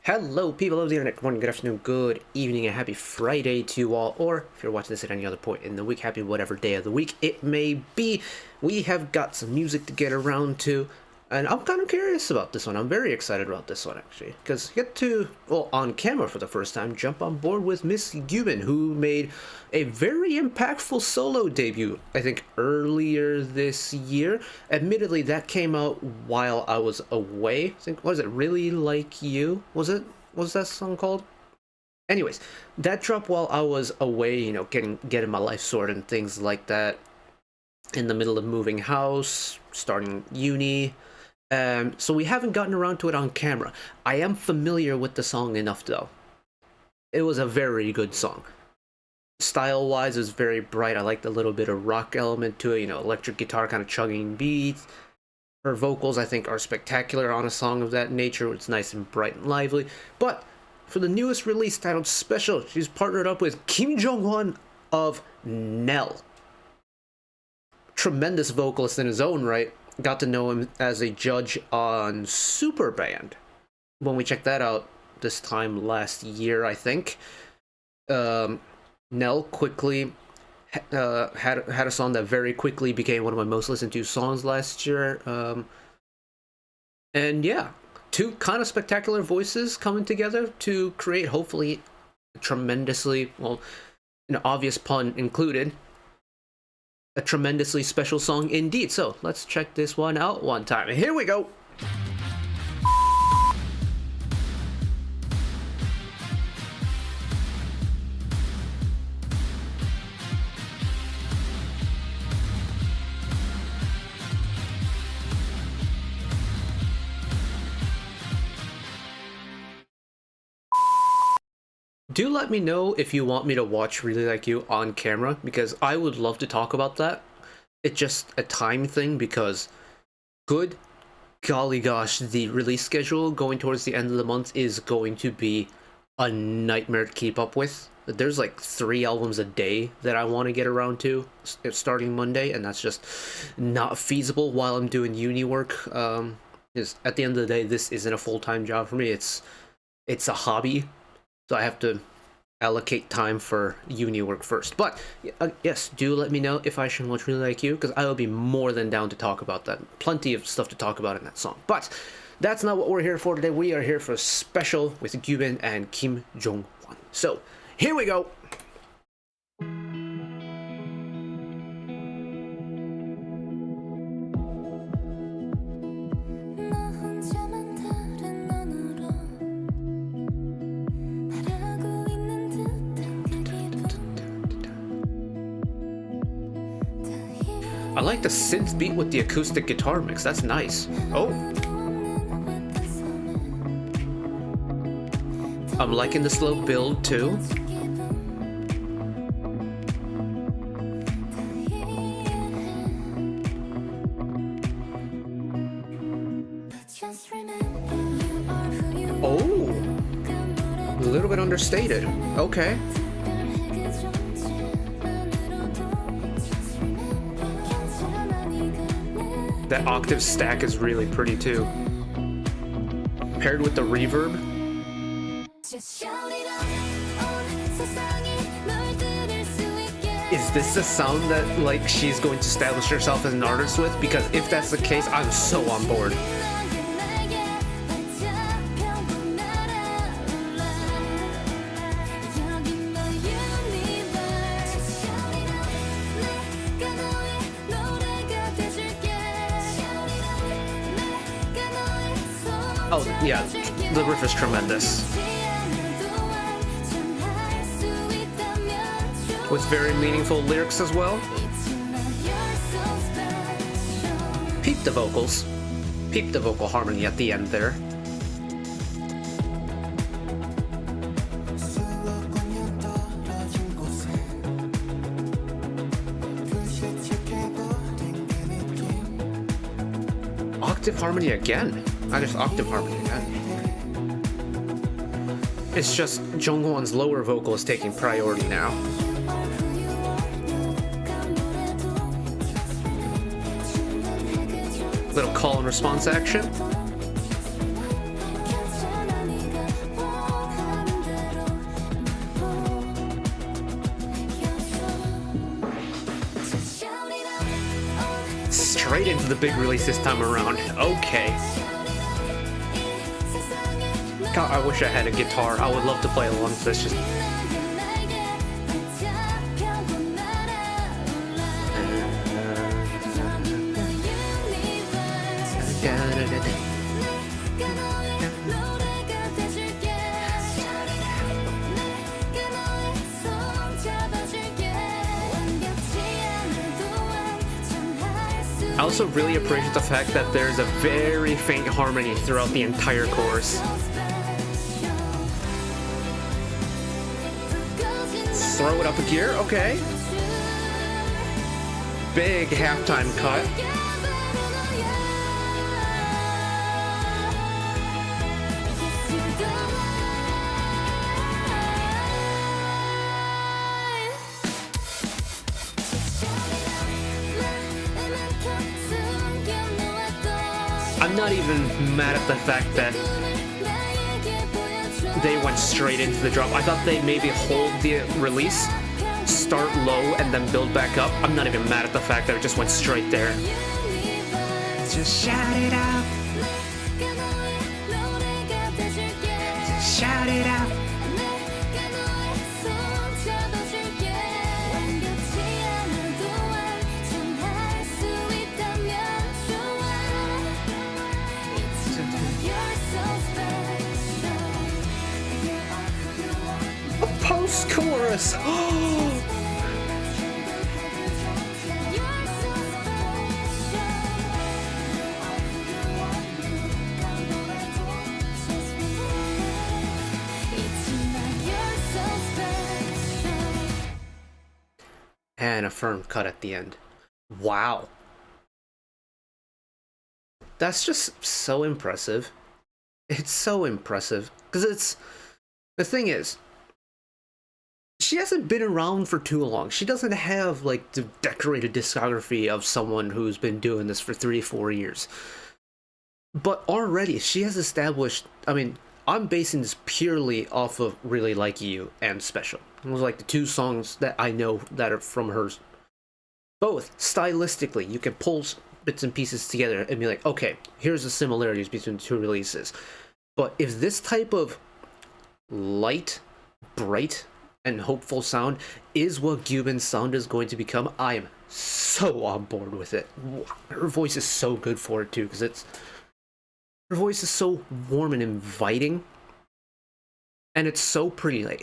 Hello, people of the internet. Good morning, good afternoon, good evening, and happy Friday to you all. Or if you're watching this at any other point in the week, happy whatever day of the week it may be. We have got some music to get around to, and I'm kind of curious about this one. I'm very excited about this one, actually, because you get to, well, on camera for the first time, jump on board with Miss GYUBIN, who made a very impactful solo debut, I think, earlier this year. Admittedly, that came out while I was away. I think, was it Really Like You? Was that song called? Anyways, that dropped while I was away, you know, getting my life sorted and things like that. In the middle of moving house, starting uni. So we haven't gotten around to it on camera. I am familiar with the song enough, though. It was a very good song. Style-wise, it's very bright. I like the little bit of rock element to it, you know, electric guitar kind of chugging beats. Her vocals, I think, are spectacular on a song of that nature. It's nice and bright and lively. But for the newest release titled Special, she's partnered up with Jongwan of Nell. Tremendous vocalist in his own right. Got to know him as a judge on Superband when we checked that out this time last year, I think. Nell quickly had a song that very quickly became one of my most listened to songs last year. And yeah, two kind of spectacular voices coming together to create, hopefully, tremendously, well, an obvious pun included, a tremendously special song indeed. So let's check this one out one time. Here we go. Do let me know if you want me to watch Really Like You on camera, because I would love to talk about that. It's just a time thing, because good golly gosh, the release schedule going towards the end of the month is going to be a nightmare to keep up with. There's like 3 albums a day that I want to get around to starting Monday, and that's just not feasible while I'm doing uni work. Because at the end of the day, this isn't a full-time job for me. It's a hobby. So I have to allocate time for uni work first. But yes, do let me know if I should watch Really Like You, because I will be more than down to talk about that. Plenty of stuff to talk about in that song. But that's not what we're here for today. We are here for a special with GYUBIN and Jongwan. So here we go. I like the synth beat with the acoustic guitar mix. That's nice. Oh. I'm liking the slow build too. Oh. A little bit understated. Okay. That octave stack is really pretty too. Paired with the reverb. Is this the sound that like she's going to establish herself as an artist with? Because if that's the case, I'm so on board. Oh, yeah, the riff is tremendous. With very meaningful lyrics as well. Peep the vocals. Peep the vocal harmony at the end there. Octave harmony again. I just octave harmony again. It's just Jongwan's lower vocal is taking priority now. Little call and response action. straight into the big release this time around. Okay. God, I wish I had a guitar. I would love to play along to this. Just I also really appreciate the fact that there's a very faint harmony throughout the entire chorus. Throw it up a gear, okay. Big halftime cut. I'm not even mad at the fact that they went straight into the drop. I thought they'd maybe hold the release, start low, and then build back up. I'm not even mad at the fact that it just went straight there. Just shout it out. Just shout it out. Post-chorus! And a firm cut at the end. Wow. That's just so impressive. It's so impressive. Because it's... The thing is, she hasn't been around for too long. She doesn't have, like, the decorated discography of someone who's been doing this for 3-4 years. But already, she has established... I mean, I'm basing this purely off of Really Like You and Special. It was like the two songs that I know that are from hers. Both, stylistically, you can pull bits and pieces together and be like, okay, here's the similarities between the two releases. But if this type of light, bright, and hopeful sound is what GYUBIN's sound is going to become, I am so on board with it. Her voice is so good for it too, because her voice is so warm and inviting, and it's so pretty. Like,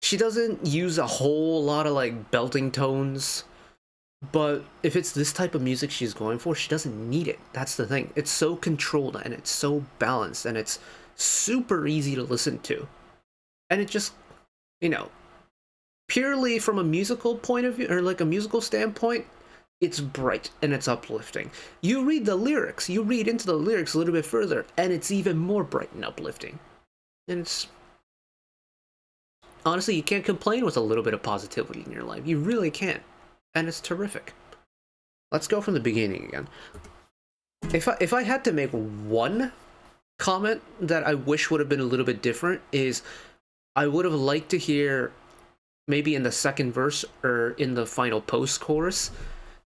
she doesn't use a whole lot of like belting tones, but if it's this type of music she's going for, she doesn't need it. That's the thing. It's so controlled and it's so balanced and it's super easy to listen to. And it just, you know, purely from a musical point of view, or like a musical standpoint, it's bright and it's uplifting. You read the lyrics, you read into the lyrics a little bit further, and it's even more bright and uplifting. And it's... Honestly, you can't complain with a little bit of positivity in your life. You really can't. And it's terrific. Let's go from the beginning again. If I had to make one comment that I wish would have been a little bit different, is I would have liked to hear, maybe in the second verse or in the final post-chorus,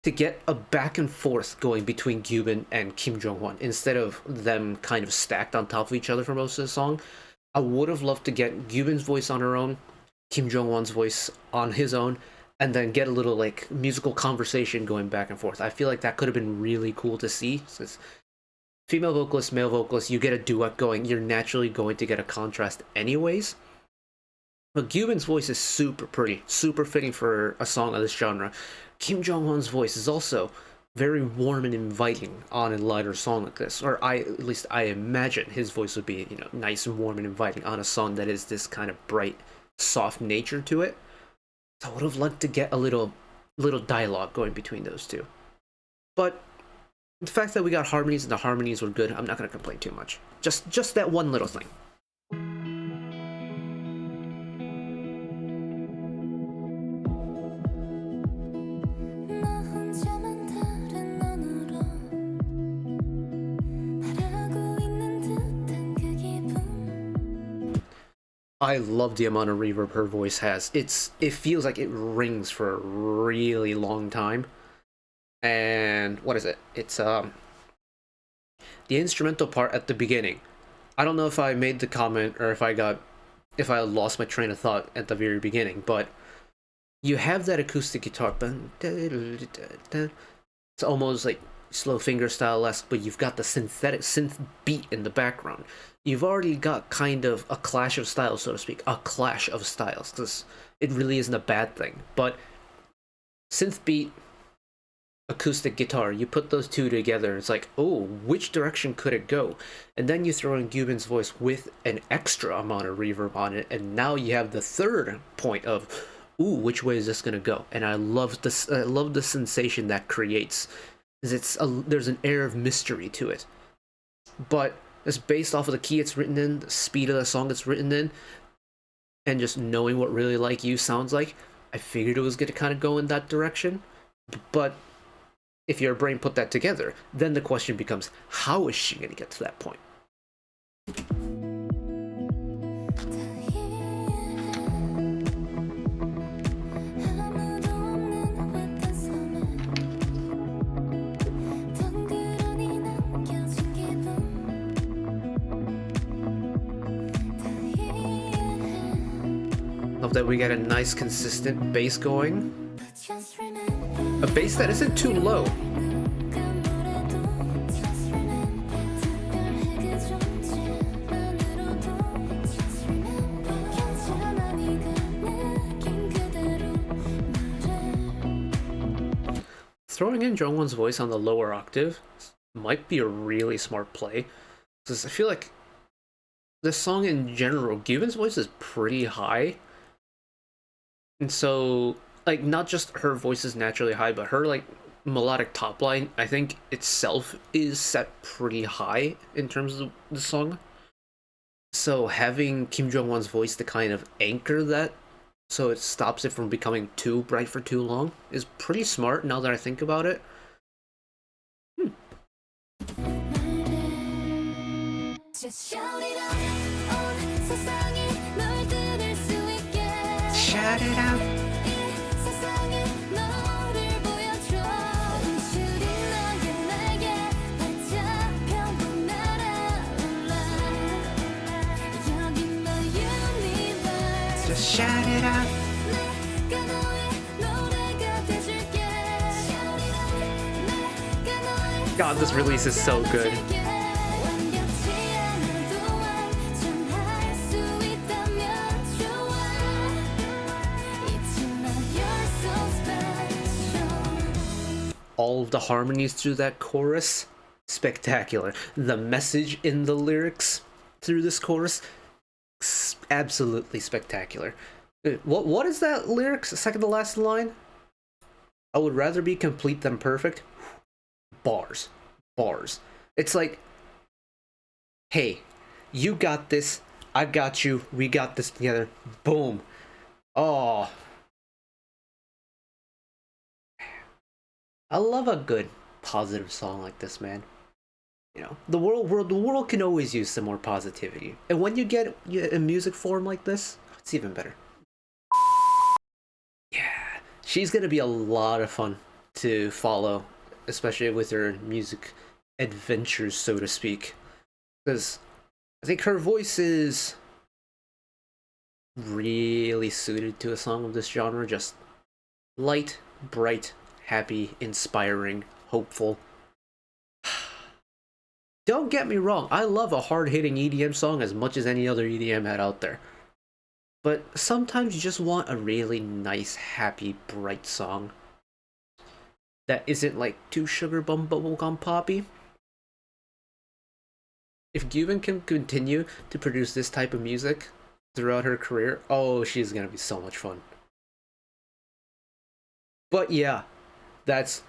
to get a back and forth going between GYUBIN and Kim Jongwan, instead of them kind of stacked on top of each other for most of the song. I would have loved to get GYUBIN's voice on her own, Kim Jongwan's voice on his own, and then get a little like musical conversation going back and forth. I feel like that could have been really cool to see. Since female vocalist, male vocalist, you get a duet going, you're naturally going to get a contrast anyways. But GYUBIN's voice is super pretty, super fitting for a song of this genre. Kim Jong-un's voice is also very warm and inviting on a lighter song like this. Or at least I imagine his voice would be, you know, nice and warm and inviting on a song that is this kind of bright, soft nature to it. So I would have liked to get a little dialogue going between those two. But the fact that we got harmonies and the harmonies were good, I'm not going to complain too much. Just that one little thing. I love the amount of reverb her voice has. It feels like it rings for a really long time. And what is it? It's the instrumental part at the beginning. I don't know if I made the comment or if I lost my train of thought at the very beginning, but you have that acoustic guitar. It's almost like slow finger style-esque, but you've got the synthetic synth beat in the background. You've already got kind of a clash of styles, so to speak, a clash of styles, because it really isn't a bad thing. But synth beat, acoustic guitar, you put those two together, it's like, oh, which direction could it go? And then you throw in GYUBIN's voice with an extra amount of reverb on it, and now you have the third point of, ooh, which way is this gonna go? And I love this. I love the sensation that creates. There's an air of mystery to it, but it's based off of the key it's written in, the speed of the song it's written in, and just knowing what Really Like You sounds like. I figured it was gonna kind of go in that direction, but if your brain put that together, then the question becomes, how is she gonna get to that point? Love that we got a nice consistent bass going. A bass that isn't too low. Throwing in Jongwan's voice on the lower octave might be a really smart play, because I feel like this song in general, GYUBIN's voice is pretty high, and so like not just her voice is naturally high, but her like melodic top line, I think itself is set pretty high in terms of the song. So having Kim Jong-wan's voice to kind of anchor that, so it stops it from becoming too bright for too long, is pretty smart now that I think about it. Just shout it out. Shout it out. Just shout it out. God, this release is so good. All of the harmonies through that chorus, spectacular. The message in the lyrics through this chorus, absolutely spectacular. What is that lyrics? Second to last line? I would rather be complete than perfect. Bars. It's like, hey, you got this, I got you, we got this together. Boom. Oh, I love a good positive song like this, man. You know, the world can always use some more positivity, and when you get a music form like this, it's even better. Yeah, she's gonna be a lot of fun to follow, especially with her music adventures, so to speak, because I think her voice is really suited to a song of this genre. Just light, bright, happy, inspiring, hopeful. Don't get me wrong, I love a hard-hitting EDM song as much as any other EDM head out there. But sometimes you just want a really nice, happy, bright song that isn't like too sugar bubblegum poppy. If GYUBIN can continue to produce this type of music throughout her career, oh, she's gonna be so much fun. But yeah, that's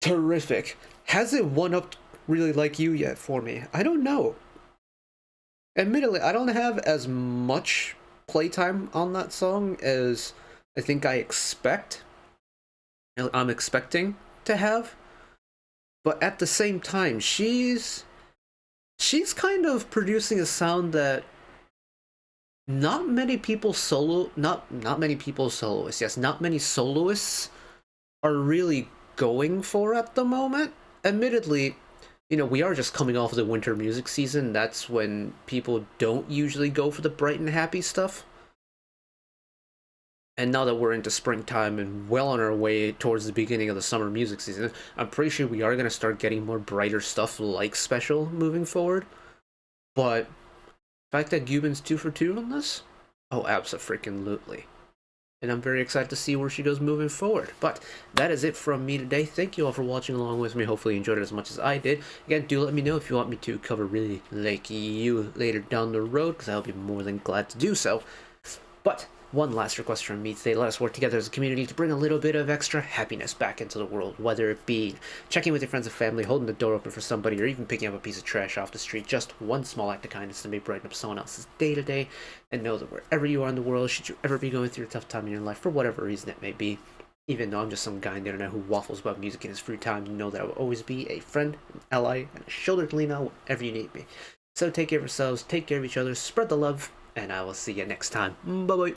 terrific. Has it one-upped Really Like You yet for me? I don't know. Admittedly, I don't have as much playtime on that song as I think I'm expecting to have. But at the same time, she's kind of producing a sound that not many soloists are really going for at the moment. Admittedly, we are just coming off of the winter music season. That's when people don't usually go for the bright and happy stuff. And now that we're into springtime and well on our way towards the beginning of the summer music season, I'm pretty sure we are going to start getting more brighter stuff like Special moving forward. But the fact that GYUBIN's 2 for 2 on this? Oh, abso-freaking-lutely. And I'm very excited to see where she goes moving forward. But that is it from me today. Thank you all for watching along with me. Hopefully you enjoyed it as much as I did. Again, do let me know if you want me to cover really like you later down the road, because I'll be more than glad to do so. But one last request from me today: let us work together as a community to bring a little bit of extra happiness back into the world, whether it be checking with your friends and family, holding the door open for somebody, or even picking up a piece of trash off the street. Just one small act of kindness to may brighten up someone else's day today. And know that wherever you are in the world, should you ever be going through a tough time in your life, for whatever reason it may be, even though I'm just some guy on the internet who waffles about music in his free time, you know that I will always be a friend, an ally, and a shoulder to lean on whenever you need me. So take care of yourselves, take care of each other, spread the love, and I will see you next time. Bye bye.